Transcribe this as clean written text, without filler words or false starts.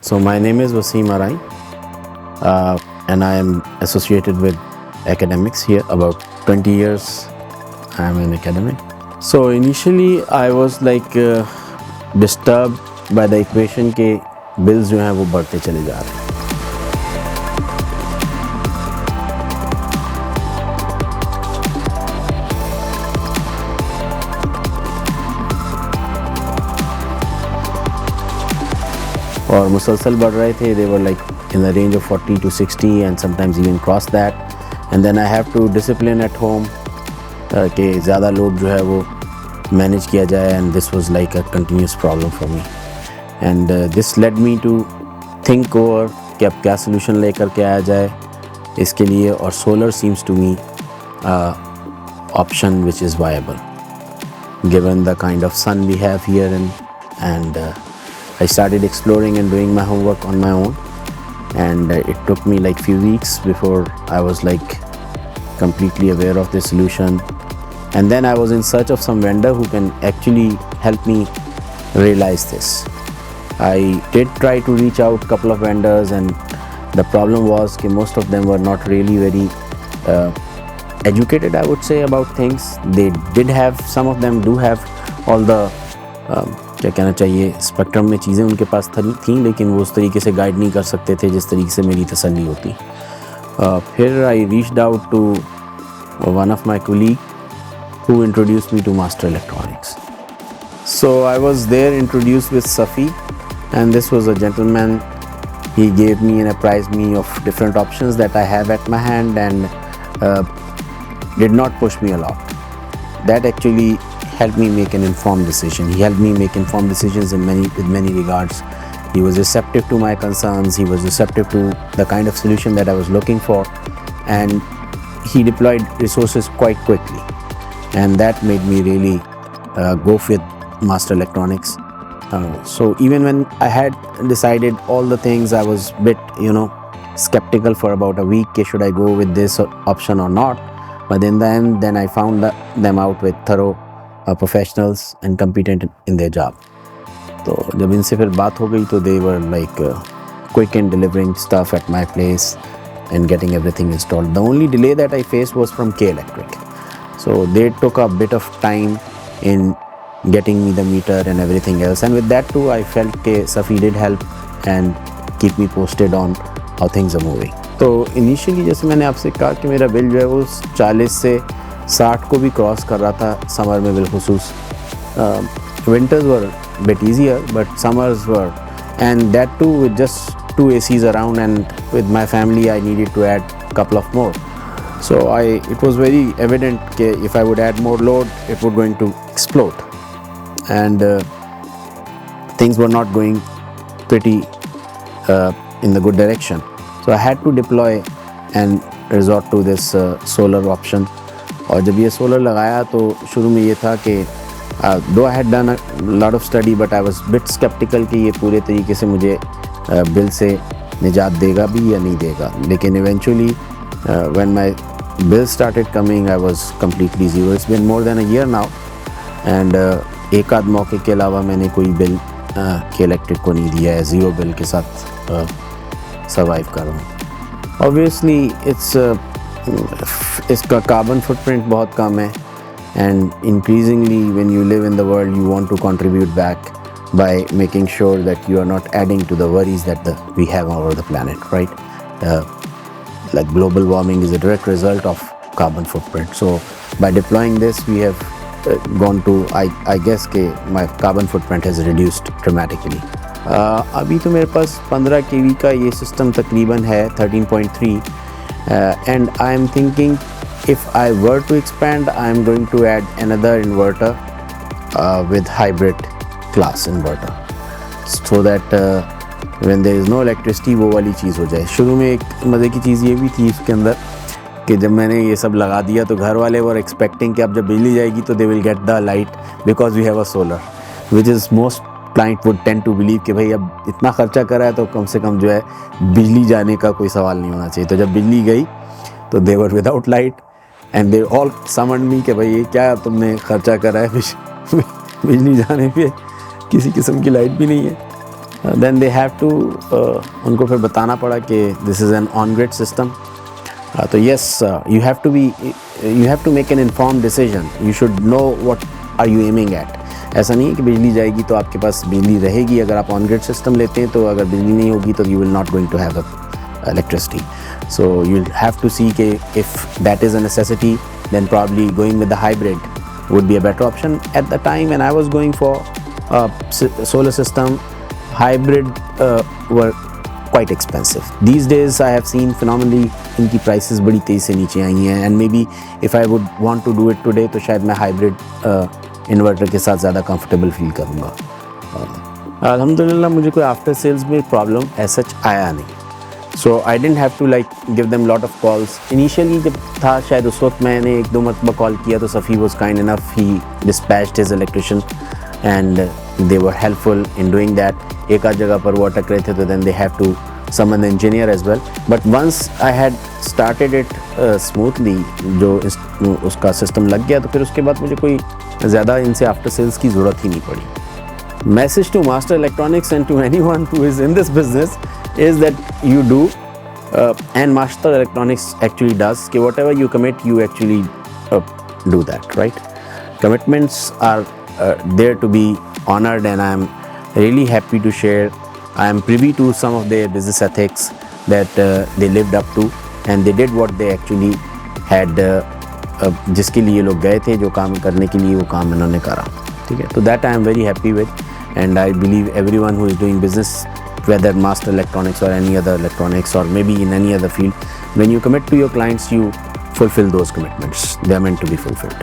So my name is Waseem, and I am associated with academics here. About 20 years I am an academic. So initially I was like disturbed by the equation के bills जो हैं वो बढ़ते चले जा रहे हैं. और मुसलसल बढ़ रहे थे. They were like in the range of 40 to 60 and sometimes even cross that. And then I have to discipline at home कि ज़्यादा लोड जो है वो manage किया जाए. And this was like a continuous problem for me. And this led me to think over कि अब क्या solution लेकर के आया जाए इसके लिए. और solar seems to me option which is viable given the kind of sun we have here. And I started exploring and doing my homework on my own, and it took me like few weeks before I was like completely aware of the solution. And then I was in search of some vendor who can actually help me realize this. I did try to reach out couple of vendors, and the problem was that most of them were not really very educated, I would say, about things. They did have, some of them do have all the क्या कहना चाहिए spectrum में चीज़ें उनके पास थी, लेकिन वो उस तरीके से गाइड नहीं कर सकते थे जिस तरीके से मेरी तसल्ली होती. फिर I reached out to one of my colleague who introduced me to master electronics. So I was there introduced with Safi, and this was a gentleman. He gave me and apprised me of different options that I have at my hand, and did not push me a lot. That actually helped me make an informed decision. He helped me make informed decisions with many regards. He was receptive to my concerns. He was receptive to the kind of solution that I was looking for, and he deployed resources quite quickly. And that made me really go with master electronics. So even when I had decided all the things, I was a bit, skeptical for about a week. Should I go with this option or not? But in the end, then I found them out with thorough professionals and competent in their job. तो जब इनसे फिर बात हो गई तो they were like quick in delivering stuff at my place and getting everything installed. The only delay that I faced was from K Electric. So they took a bit of time in getting me the meter and everything else. And with that too, I felt that Safi did help and keep me posted on how things are moving. तो initially जैसे मैंने आपसे कहा कि मेरा bill जो है वो 40 से 60 को भी क्रॉस कर रहा था समर में बिलखुसूस. Winters were a bit easier, but summers were, and that too with just 2 ACs around, and with my family I needed to add a couple of more. So it was very evident that if I would add more load, it would going to explode, and things were not going pretty in the good direction. So I had to deploy and resort to this solar option. और जब ये solar लगाया तो शुरू में ये था कि though I had done a lot of study, but I was bit skeptical कि ये पूरे तरीके से मुझे बिल से निजात देगा भी या नहीं देगा. लेकिन eventually when my bill started coming, I was completely zero. It's been more than a year now, and एक आध मौके के अलावा मैंने कोई बिल के इलेक्ट्रिक को नहीं दिया है. ज़ीरो बिल के साथ सर्वाइव कर रहा हूँ. Obviously इसका कार्बन फुटप्रिंट बहुत कम है, and increasingly when you live in the world you want to contribute back by making sure that you are not adding to the worries that we have over the planet, right? Like global warming is a direct result of carbon footprint. So by deploying this we have gone to, I guess कि my carbon footprint has reduced dramatically. अभी तो मेरे पास 15 kV का ये system तकरीबन है 13.3. And I am thinking if I were to expand, I am going to add another inverter with hybrid class inverter, so that when there is no electricity वो वाली चीज़ हो जाए. शुरू में एक मज़े की चीज़ ये भी थी इसके अंदर कि जब मैंने ये सब लगा दिया तो घर वाले वर एक्सपेक्टिंग कि अब जब बिजली जाएगी तो they will get the light because we have a solar, which is most client would tend to believe कि भाई अब इतना खर्चा करा है तो कम से कम जो है बिजली जाने का कोई सवाल नहीं होना चाहिए. तो जब बिजली गई तो they were without light, and they all summoned me कि भाई ये क्या तुमने खर्चा करा है बिजली जाने पे, किसी किस्म की लाइट भी नहीं है. देन दे हैव टू, उनको फिर बताना पड़ा कि this is an on grid system. तो yes, you have to make an inform decision. You should know what are you aiming at. ऐसा नहीं है कि बिजली जाएगी तो आपके पास बिजली रहेगी. अगर आप ऑन ग्रिड सिस्टम लेते हैं तो अगर बिजली नहीं होगी तो you will not going to have electricity. So you'll have to see if that is a necessity, then probably going with the hybrid would be a better option. At the time when I was going for solar system, hybrid were quite expensive. These days I have seen phenomenally इनकी prices बड़ी तेज़ी से नीचे आई हैं, and maybe if I would want to do it today तो शायद मैं hybrid inverter के साथ ज़्यादा comfortable feel करूँगा. अल्हम्दुलिल्लाह मुझे कोई आफ्टर सेल्स में प्रॉब्लम ऐसा आया नहीं. So I didn't have to like give them lot of calls. Initially जब था शायद उस वक्त मैंने 1-2 मरतबा कॉल किया तो Safi was kind enough. He dispatched his electrician and they were helpful in doing that. एक आध जगह पर वो अटक रहे थे तो then they have to summon the engineer as well. But once I had started it smoothly, जो उसका सिस्टम लग गया तो फिर उसके बाद मुझे कोई ज़्यादा इनसे आफ्टर सेल्स की ज़रूरत ही नहीं पड़ी. Message to Master Electronics and to anyone who is in this business is that you do and Master Electronics actually does कि whatever you commit you actually do that, right? Commitments are there to be honored, and I am really happy to share. I am privy to some of their business ethics that they lived up to, and they did what they actually had जिसके लिए लोग गए थे, जो काम करने के लिए वो काम इन्होंने करा. ठीक है, तो that I am very happy with, and I believe everyone who is doing business, whether Master Electronics or any other electronics or maybe in any other field, when you commit to your clients, you fulfill those commitments. They are meant to be fulfilled.